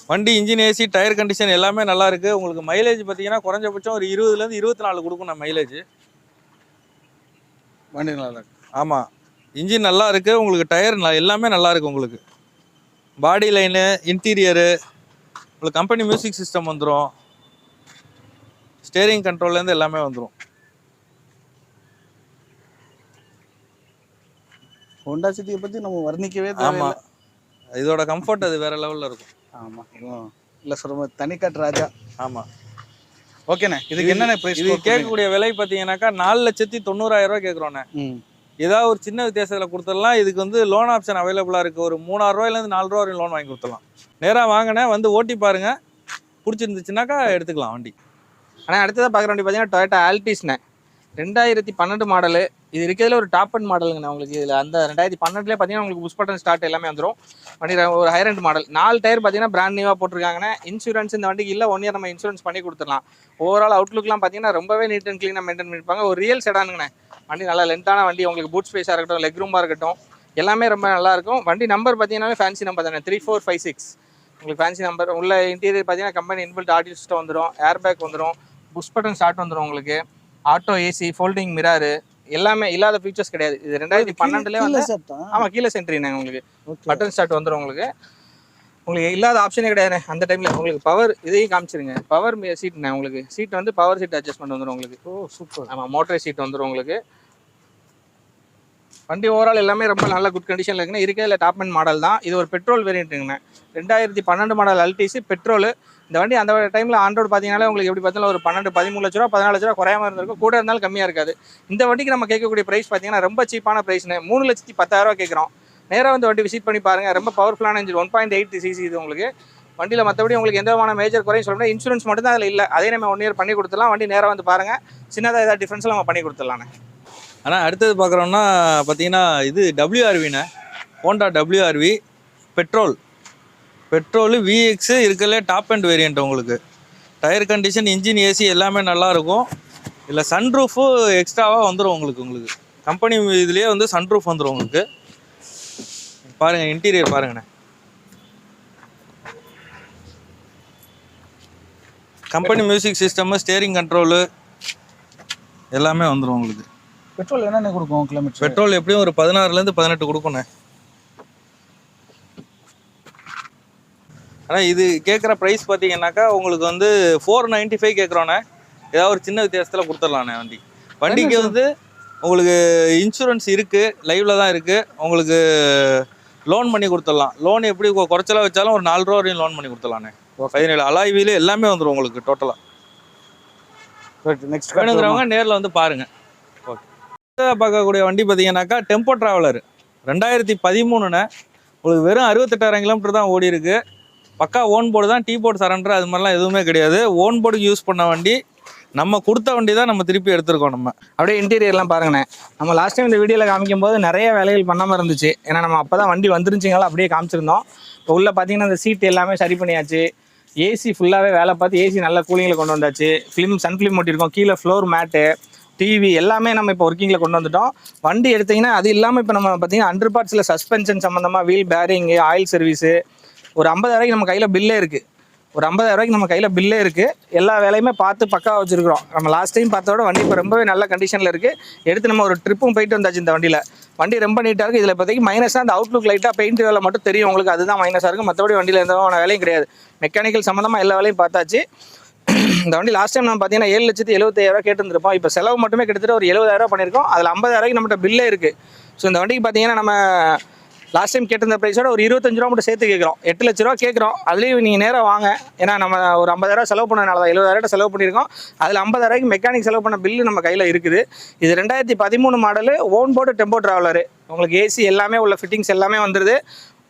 வண்டி இன்ஜின் ஏசி டயர் கண்டிஷன் எல்லாமே நல்லா இருக்கு. உங்களுக்கு மைலேஜ் பார்த்தீங்கன்னா குறைஞ்சபட்சம் ஒரு 20லேருந்து 24 கொடுக்கும் மைலேஜ். வண்டி நல்லா இருக்கு. ஆமாம், இன்ஜின் நல்லா இருக்கு. உங்களுக்கு டயர் எல்லாமே நல்லா இருக்கு. உங்களுக்கு பாடி லைனு இன்டீரியரு உங்களுக்கு கம்பெனி மியூசிக் சிஸ்டம் வந்துடும். ஸ்டேரிங் கண்ட்ரோல்லேருந்து எல்லாமே வந்துடும். ஹோண்டா சிட்டியை பற்றி நம்ம வர்ணிக்கவே தேவையில்லை. ஆமாம், இதோட கம்ஃபர்ட் அது வேற லெவலில் இருக்கும். ஆமாம், இல்லை சொல்ற தனிக்காட்டு ராஜா. ஆமாம். ஓகேண்ணே. இதுக்கு என்னென்ன ப்ரைஸ்? இது கேட்கக்கூடிய விலை பார்த்தீங்கன்னாக்கா 4,90,000 கேட்குறோண்ணே. ஏதாவது ஒரு சின்ன வித்தியாசத்தில் கொடுத்துடலாம். இதுக்கு வந்து லோன் ஆப்ஷன் அவைலபிளாக இருக்குது. ஒரு 3,000 ரூபாயிலேருந்து 4 ரூபா வரையும் லோன் வாங்கி கொடுத்துடலாம். நேராக வாங்கினேன், வந்து ஓட்டி பாருங்கள், பிடிச்சிருந்துச்சுனாக்கா எடுத்துக்கலாம் வண்டி. ஆனால் அடுத்ததாக பார்க்குற வண்டி பார்த்தீங்கன்னா டொயோட்டா ஆல்டிஸ்ண்ணே. 2012 மாடலு. இது இருக்கிறதுல ஒரு டாப் அண்ட் மாடலுங்கண்ணா. உங்களுக்கு இதில் அந்த 2012 பார்த்தீங்கன்னா உங்களுக்கு புஷ் பட்டன் ஸ்டார்ட் எல்லாமே வந்துடும். வண்டி ஒரு ஹையர் அண்ட் மாடல். 4 டயர் பார்த்தீங்கன்னா பிராண்ட் நியூவாக போட்டிருக்காங்கண்ணே. இன்சூரன்ஸ் இந்த வண்டிக்கு இல்லை, 1 இயர் நம்ம இன்சூரன்ஸ் பண்ணி கொடுத்துடலாம். ஓவரால் அவுட்லுக்லாம் பார்த்தீங்கன்னா ரொம்பவே நீட் அண்ட் க்ளீனாக மெயின்டைன் பண்ணியிருப்பாங்க. ஒரு ரியல் செடானுங்கண்ணே. வண்டி நல்லா லென்த்தான வண்டி. உங்களுக்கு பூட் ஸ்பேஸாக இருக்கட்டும், லெக் ரூமாக இருக்கட்டும், எல்லாமே ரொம்ப நல்லாயிருக்கும். வண்டி நம்பர் பார்த்தீங்கன்னா ஃபேன்சி நம்பர் தானே, 3456. உங்களுக்கு ஃபேன்சி நம்பர். உள்ள இன்டீரியர் பார்த்தீங்கன்னா கம்பெனி இன்பில்ட் ஆடியோ சிஸ்டம் வந்துடும், ஏர் பேக் வந்துடும், புஷ் பட்டன் ஸ்டார்ட் வந்துடும், உங்களுக்கு ஆட்டோ ஏசி, ஃபோல்டிங் மிராரு, எல்லாமே இல்லாத ஃபீச்சர்ஸ் கிடையாது. இது 2012 வந்து ஆமாம் கீழே சென்ட்ரிங்க. உங்களுக்கு பட்டன் ஸ்டார்ட் வந்துடும். உங்களுக்கு இல்லாத ஆப்ஷனே கிடையாது அந்த டைமில். உங்களுக்கு பவர் இதையும் காமிச்சிருங்க. பவர் சீட்ண்ணே. உங்களுக்கு சீட் வந்து பவர் சீட் அட்ஜஸ்ட்மெண்ட் வந்துடும் உங்களுக்கு. ஓ சூப்பர். ஆமாம், மோட்டர் சீட் வந்துடும் உங்களுக்கு. வண்டி ஓவரால் எல்லாமே ரொம்ப நல்ல குட் கண்டிஷனில் இருக்குண்ணே. இருக்கிறதுல டாப் அண்ட் மாடல் தான். இது ஒரு பெட்ரோல் வேரியண்ட்டுங்கண்ணே. 2012 மாடல் அல்டிசி பெட்ரோல். இந்த வண்டி அந்த டைமில் ஆன் ரோடு பார்த்தீங்கன்னா உங்களுக்கு எப்படி பார்த்தாலும் ஒரு 12-13 லட்ச ரூபா 14 லட்ச ரூபா குறையாம இருந்திருக்கும். கூட இருந்தாலும் கம்மியாக இருக்காது. இந்த வண்டிக்கு நம்ம கேட்கக்கூடிய ப்ரைஸ் பார்த்தீங்கன்னா ரொம்ப சீப்பான ப்ரைஸ்ண்ணே. 3,10,000 கேட்குறோம். நேராக வந்து வண்டி விசிட் பண்ணி பாருங்கள். ரொம்ப பவர்ஃபுல்லான இன்ஜின், 1.8 சிசி இது உங்களுக்கு. வண்டியில் மற்றபடி உங்களுக்கு எந்த விதமான மேஜர் குறையும் சொல்ல முடியாது. இன்சூரன்ஸ் மட்டும் தான் அதில் இல்லை. அதே நம்ம 1 இயர் பண்ணி கொடுத்துடலாம். வண்டி நேராக வந்து பாருங்கள். சின்னதாக ஏதாவது டிஃப்ரென்ஸில் நம்ம பண்ணி கொடுத்துடலாண்ணே. ஆனால் அடுத்தது பார்க்குறோம்னா பார்த்தீங்கன்னா இது WRVண்ணே. ஹோண்டா WRV பெட்ரோலு விஎக்ஸு இருக்கிறதுல டாப் அண்ட் வேரியண்ட். உங்களுக்கு டயர் கண்டிஷன் இன்ஜின் ஏசி எல்லாமே நல்லாயிருக்கும். இல்லை சன்ரூஃபு எக்ஸ்ட்ராவாக வந்துடும் உங்களுக்கு கம்பெனி இதுலேயே வந்து சன்ரூஃப் வந்துடும் உங்களுக்கு. பாருங்கள் இன்டீரியர் பாருங்கண்ணே. Company music system, steering control எல்லாமே வந்துடும் உங்களுக்கு. பெட்ரோல் என்னென்ன கொடுக்கும் கிலோமீட்டர்? பெட்ரோல் எப்படியும் ஒரு 16லேருந்து 18 கொடுக்குண்ணே. ஆனால் இது கேட்குற ப்ரைஸ் பார்த்தீங்கன்னாக்கா உங்களுக்கு வந்து 495 கேட்குறோண்ணே. ஏதாவது ஒரு சின்ன வித்தியாசத்தில் கொடுத்துடலாண்ணே. வண்டிக்கு வந்து உங்களுக்கு இன்சூரன்ஸ் இருக்குது, லைவில் தான் இருக்குது. உங்களுக்கு லோன் பண்ணி கொடுத்துடலாம். லோன் எப்படி குறைச்சலா வச்சாலும் ஒரு 4 ரூபா வரையும் லோன் பண்ணி கொடுத்துடலாண்ணே. 17 அலாய் வீல் எல்லாமே வந்துடும் உங்களுக்கு டோட்டலாக. நெக்ஸ்ட் வேணுங்கிறவங்க நேரில் வந்து பாருங்க. ஓகே. பார்க்கக்கூடிய வண்டி பார்த்தீங்கன்னாக்கா டெம்போ டிராவலர் 2013ண்ணே. உங்களுக்கு வெறும் 68,000 கிலோமீட்டர் தான் ஓடி இருக்கு. பக்கா ஓன் போர்டு தான், டீ போர்டு சரண்டர் அது மாதிரிலாம் எதுவுமே கிடையாது. ஓன் போர்டுக்கு யூஸ் பண்ண வண்டி, நம்ம கொடுத்த வண்டி தான் நம்ம திருப்பி எடுத்துருக்கோம். நம்ம அப்படியே இன்டீரியர்லாம் பாருங்கண்ணே. நம்ம லாஸ்ட் டைம் இந்த வீடியோவில் காமிக்கும் போது நிறைய வேலைகள் பண்ணாமல் இருந்துச்சு. ஏன்னா நம்ம அப்போ தான் வண்டி வந்துருந்துச்சிங்களா அப்படியே காமிச்சிருந்தோம். இப்போ உள்ள பார்த்தீங்கன்னா இந்த சீட் எல்லாமே சரி பண்ணியாச்சு. ஏசி ஃபுல்லாகவே வேலை பார்த்து ஏசி நல்ல கூலிங்கில் கொண்டு வந்தாச்சு. சன்ஃபிலிம் ஒட்டியிருக்கோம். கீழே ஃப்ளோர் மேட்டு, டிவி எல்லாமே நம்ம இப்போ ஒர்க்கிங்கில் கொண்டு வந்துட்டோம். வண்டி எடுத்திங்கன்னா அது இல்லாமல் இப்போ நம்ம பார்த்தீங்கன்னா 100 பார்ட்ஸில் சஸ்பென்ஷன் சம்மந்தமாக வீல் பேரிங்கு, ஆயில் சர்வீஸு ஒரு 50,000 நம்ம கையில் பில்லே இருக்குது. ஒரு 50,000 நம்ம கையில் பில்லே இருக்குது. எல்லா வேலையுமே பார்த்து பக்காவாக வச்சுருக்கிறோம். நம்ம லாஸ்ட் டைம் பார்த்தோட வண்டி இப்போ ரொம்பவே நல்ல கண்டிஷனில் இருக்குது. எடுத்து நம்ம ஒரு ட்ரிப்பும் போயிட்டு வந்தாச்சு. இந்த வண்டியில் வண்டி ரொம்ப நீட்டாக இருக்குது. இதில் இப்போதைக்கு மைனஸாக அந்த அவுட்லுக் லைட்டாக பெயிண்ட் வேலை மட்டும் தெரியும் உங்களுக்கு, அதுதான் மைனஸாக இருக்குது. மற்றபடி வண்டியில் எந்த வேலையும் கிடையாது. மெக்கானிக்கல் சம்மந்தமாக எல்லா வேலையும் பார்த்தாச்சு. இந்த வண்டி லாஸ்ட் டைம் நம்ம பார்த்தீங்கன்னா 7,75,000 கேட்டுருந்துருப்போம். இப்போ செலவு மட்டுமே கிட்டத்தட்ட ஒரு 70,000 பண்ணியிருக்கோம். அதில் 50,000 நம்மகிட்ட பில்லே இருக்குது. ஸோ இந்த வண்டிக்கு பார்த்தீங்கன்னா நம்ம லாஸ்ட் டைம் கேட்டிருந்த ப்ரைஸோட ஒரு 25 ரூபா மட்டும் சேர்த்து கேட்குறோம். 8 லட்ச ரூபா கேட்குறோம். அதுலேயும் நீங்கள் நேராக வாங்க. ஏன்னா நம்ம ஒரு 50,000 செலவு பண்ணனால தான் 70,000 செலவு பண்ணியிருக்கோம். அதில் 50,000 மெக்கானிக் செலவு பண்ண பில்லு நம்ம கையில் இருக்குது. இது 2013 மாடலு, ஓன் போர்டு டெம்போ டிராவலரு. உங்களுக்கு ஏசி எல்லாமே உள்ள ஃபிட்டிங்ஸ் எல்லாமே வந்துடுது.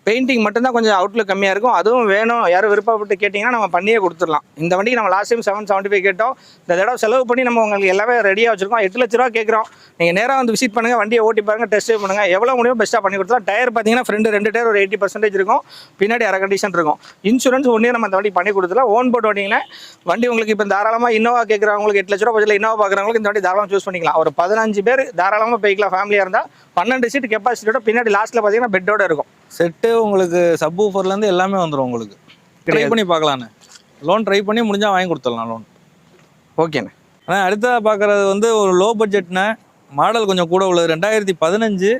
பெயிண்டிங் மட்டும்தான் கொஞ்சம் அவுட்லுக் கம்மியாக இருக்கும். அதுவும் வேணும் யாரும் விருப்பப்பட்டு கேட்டிங்கன்னா நம்ம பண்ணியே கொடுத்துடலாம். இந்த வண்டிக்கு நம்ம லாஸ்ட் டைம் 775 கேட்டோம். இந்த தடவை செலவு பண்ணி நம்ம உங்களுக்கு எல்லாமே ரெடியாக வச்சுருக்கோம். 8 லட்ச ரூபா கேட்குறோம். நீங்கள் நேராக வந்து விசிட் பண்ணுங்கள், வண்டியை ஓட்டி பாருங்கள், டெஸ்ட் ட்ரைவ் பண்ணுங்கள். எவ்வளோ முடியும் பெஸ்ட்டாக பண்ணி கொடுத்தலாம். டயர் பார்த்தீங்கன்னா ஃப்ரெண்டு 2 டயர் ஒரு 80% இருக்கும். பின்னாடி அரை கண்டிஷன் இருக்கும். இன்சூரன்ஸ் ஒன்றே நம்ம அந்த வண்டி பண்ணி கொடுத்துலாம். ஓன் போர்டு ஓட்டிங்கன்னா வண்டி உங்களுக்கு இப்போ தாராளமாக இனோவா கேட்குறவங்களுக்கு 8 லட்ச ரூபா பட்ஜெட்டில் இனோவா பார்க்குறவங்களுக்கு இந்த வண்டி தாராளமாக சூஸ் பண்ணிக்கலாம். ஒரு 15 பேர் தாராளமாக போய்க்கலாம். ஃபேமிலியாக இருந்தால் 12 சீட் கெப்பாசிட்டியோட பின்னாடி லாஸ்ட்டில் பார்த்தீங்கன்னா பெட்டோட இருக்கும். செட்டு உங்களுக்கு சப்வூஃபர்லேருந்து எல்லாமே வந்துடும். உங்களுக்கு ட்ரை பண்ணி பார்க்கலாண்ணே. லோன் ட்ரை பண்ணி முடிஞ்சால் வாங்கி கொடுத்துடலாம் லோன். ஓகேண்ணே. ஆனால் அடுத்ததாக பார்க்குறது வந்து ஒரு லோ பட்ஜெட்ண்ணே. மாடல் கொஞ்சம் கூட உள்ளது. 2015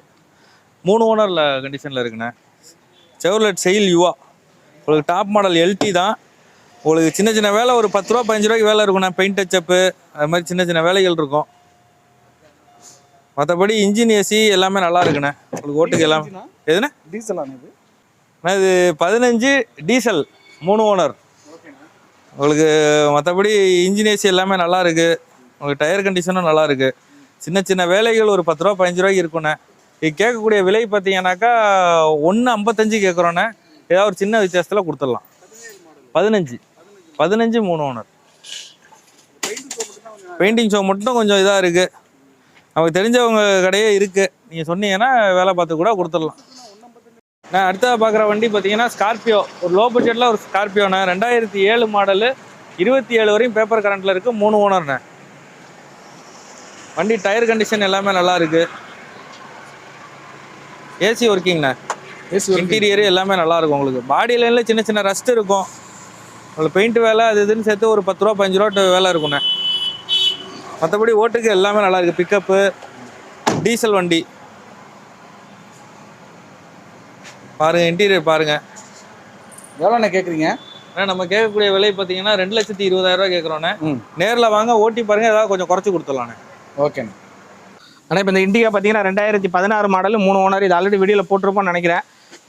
3 ஓனரில் கண்டிஷனில் இருக்குண்ணே. செவர்லெட் செயில் யுவா. உங்களுக்கு டாப் மாடல் எல்டி தான். உங்களுக்கு சின்ன சின்ன வேலை ஒரு 10 ரூபா 15 ரூபாய்க்கு வேலை இருக்குண்ணே. பெயிண்ட் டச்சப்பு அது மாதிரி சின்ன சின்ன வேலைகள் இருக்கும். மற்றபடி இன்ஜின் ஏசி எல்லாமே நல்லா இருக்குண்ணே. உங்களுக்கு ஓட்டுக்கு எல்லாம் எதுண்ணே டீசலான இது? இது 15 டீசல் 3 ஓனர். உங்களுக்கு மற்றபடி இன்ஜின் ஏசி எல்லாமே நல்லா இருக்குது. உங்களுக்கு டயர் கண்டிஷனும் நல்லா இருக்குது. சின்ன சின்ன வேலைகள் ஒரு 10 ரூபா 15 ரூபாய்க்கு இருக்குண்ணே. இது கேட்கக்கூடிய விலை பார்த்தீங்கன்னாக்கா 1,55 கேட்குறோண்ணே. ஏதாவது ஒரு சின்ன வித்தியாசத்தில் கொடுத்துடலாம். 15 3 ஓனர். பெயிண்டிங் ஷோ மட்டும் கொஞ்சம் இதாக இருக்குது. நமக்கு தெரிஞ்சவங்க கடையே இருக்குது. நீங்கள் சொன்னீங்கன்னா வேலை பார்த்து கூட கொடுத்துடலாம். நான் அடுத்ததாக பார்க்குற வண்டி பார்த்தீங்கன்னா ஸ்கார்பியோ. ஒரு லோ பட்ஜெட்டில் ஒரு ஸ்கார்பியோண்ணே. 2007 மாடலு, 27 வரையும் பேப்பர் கரண்ட்டில் இருக்குது. 3 ஓனர்ண்ணே. வண்டி டயர் கண்டிஷன் எல்லாமே நல்லா இருக்குது. ஏசி ஒர்க்கிங்ண்ணே. இன்டீரியரு எல்லாமே நல்லாயிருக்கும். உங்களுக்கு பாடி லைனில் சின்ன சின்ன ரஸ்ட் இருக்கும். உங்களுக்கு பெயிண்ட் வேலை அது இதுன்னு சேர்த்து ஒரு 10 ரூபா 15 ரூபா வேலை இருக்குண்ணே. மற்றபடி ஓட்டுக்கு எல்லாமே நல்லா இருக்குது. பிக்கப்பு டீசல் வண்டி பாருங்கள். இன்டீரியர் பாருங்கள். எவ்வளோண்ணே கேட்குறீங்க? நம்ம கேட்கக்கூடிய விலை பார்த்தீங்கன்னா 2,20,000 கேட்குறோண்ணே. நேரில் வாங்க, ஓட்டி பாருங்கள், ஏதாவது கொஞ்சம் குறைச்சி கொடுத்துடலாண்ணே. ஓகேண்ணே. ஆனால் இப்போ இந்த இண்டிகா பார்த்தீங்கன்னா 2016 மாடல் 3 ஓனர். இது ஆல்ரெடி வீடியோவில் போட்டிருப்போம்னு நினைக்கிறேன்.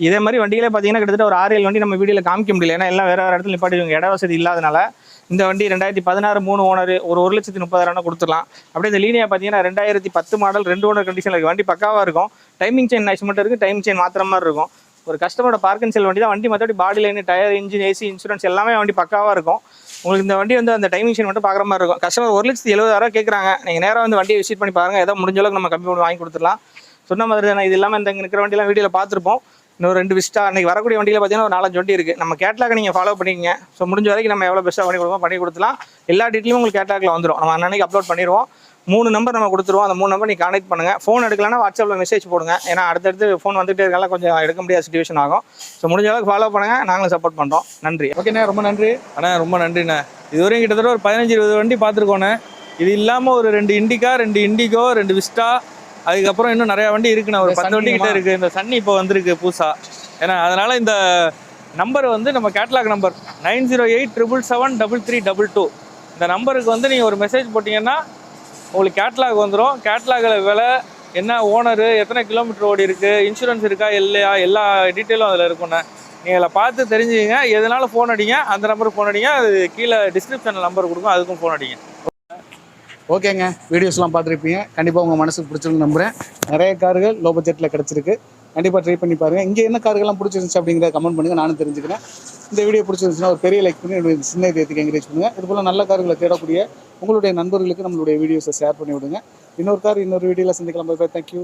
இதே மாதிரி வண்டிகளே பார்த்தீங்கன்னா கிட்டத்தட்ட ஒரு 6-7 வண்டி நம்ம வீடியோவில் காமிக்க முடியல. ஏன்னா எல்லாம் வேறு இடத்துல நிப்பாட்டிடுவாங்க, இட வசதி இல்லாதனால. இந்த வண்டி 2016 3 ஓனர் ஒரு 1,30,000 கொடுத்துடலாம். அப்படியே இந்த லீனியா பார்த்தீங்கன்னா 2010 மாடல் 2 ஓனர் கண்டிஷனில் இருக்குது. வண்டி பக்காவாக இருக்கும். டைமிங் செயின் நைஸ் மட்டும் இருக்குது. டைமிங் செயின் மாத்திர மாதிரி இருக்கும். ஒரு கஸ்டமரோட பார்க் அண்ட் செல் வண்டி தான். வண்டி மற்றபடி body line, tyre, engine, AC, insurance எல்லாமே வண்டி பக்காவாக இருக்கும். உங்களுக்கு இந்த வண்டி வந்து அந்த டைமிங் செயின் மட்டும் பார்க்குற மாதிரி இருக்கும். கஸ்டமர் 1,70,000 கேட்குறாங்க. நீங்கள் நேராக வந்து வண்டியை விசிட் பண்ணி பாருங்கள். ஏதோ முடிஞ்ச அளவுக்கு நம்ம கம்மி பண்ணி வாங்கி கொடுத்துடலாம். சொன்ன மாதிரி தான். இது இல்லாமல் இந்த இருக்கிற வண்டியெல்லாம் வீடியோவில் பார்த்துருப்போம். இன்னொரு 2 விஸ்டா அன்றைக்கி வரக்கூடிய வண்டியில் பார்த்தீங்கன்னா ஒரு 4-5 வண்டி இருக்குது. நம்ம கேட்லாக் நீங்கள் ஃபாலோ பண்ணிக்கங்க. ஸோ முடிஞ்ச வரைக்கும் நம்ம எவ்வளோ பெஸ்ட்டாக பண்ணி கொடுக்கலாம். எல்லா டீட்டெயிலும் உங்களுக்கு கேட்லாக்ல வந்துடும். நம்ம அன்னைக்கு அப்லோட் பண்ணிடுவோம். 3 நம்பர் நம்ம கொடுத்துருவோம். அந்த 3 நம்பர் நீங்கள் கான்டெக்ட் பண்ணுங்கள். ஃபோன் எடுக்கலன்னா வாட்ஸ்அப்பில் மெசேஜ் போடுங்க. ஏன்னா அடுத்தடுத்து ஃபோன் வந்துகிட்டே இருக்கால கொஞ்சம் எடுக்க முடியாத சிச்சுவேஷன் ஆகும். ஸோ முடிஞ்ச அளவுக்கு ஃபாலோ பண்ணுங்கள். நாங்களும் சப்போர்ட் பண்ணுறோம். நன்றி. ஓகேண்ணே, ரொம்ப நன்றி. ரொம்ப நன்றிண்ணே. இதுவரையும் கிட்டத்தட்ட ஒரு 15-20 வண்டி பார்த்துருக்கோண்ணே. இது இல்லாமல் ஒரு 2 இண்டிகா, 2 இண்டிகோ, 2 விஸ்டா, அதுக்கப்புறம் இன்னும் நிறையா வண்டி இருக்குண்ணே. ஒரு 10 வண்டி கிட்டே இருக்குது. இந்த சன்னி இப்போ வந்திருக்கு புதுசாக. ஏன்னா அதனால் இந்த நம்பர் வந்து நம்ம கேட்லாக் நம்பர் 9087773322. இந்த நம்பருக்கு வந்து நீங்கள் ஒரு மெசேஜ் போட்டிங்கன்னா உங்களுக்கு கேட்லாக் வந்துடும். கேட்லாகில் விலை என்ன ஓனரு, எத்தனை கிலோமீட்டர் ஓடி இருக்கு, இன்சூரன்ஸ் இருக்கா இல்லையா, எல்லா டீட்டெயிலும் அதில் இருக்குண்ணே. நீங்கள் அதில் பார்த்து தெரிஞ்சுக்கங்க. எதனால ஃபோன் அடிங்க, அந்த நம்பருக்கு ஃபோன் அடிங்க. அது கீழே டிஸ்கிரிப்ஷனில் நம்பர் கொடுக்கும், அதுக்கும் ஃபோன் அடிங்க. ஓகேங்க, வீடியோஸ்லாம் பார்த்துருப்பீங்க. கண்டிப்பாக உங்கள் மனசுக்கு பிடிச்சிருக்கு நம்புகிறேன். நிறைய கார்கள் லோ பட்ஜெட்டில் கிடச்சிருக்கு. கண்டிப்பாக ட்ரை பண்ணி பாருங்கள். இங்கே என்ன கார்கள்லாம் பிடிச்சிருந்துச்சு அப்படிங்கிறத கமெண்ட் பண்ணுங்கள், நானும் தெரிஞ்சுக்கிறேன். இந்த வீடியோ பிடிச்சிருந்துச்சுன்னா ஒரு பெரிய லைக் பண்ணி என்னுடைய சின்ன இதயத்துக்கு என்கரேஜ் பண்ணுங்கள். இது போல் நல்ல கார்களை தேடக்கூடிய உங்களுடைய நண்பர்களுக்கு நம்மளுடைய வீடியோஸை ஷேர் பண்ணி விடுங்க. இன்னொரு வீடியோவில் சந்திக்கலாம். பை. தேங்க்யூ.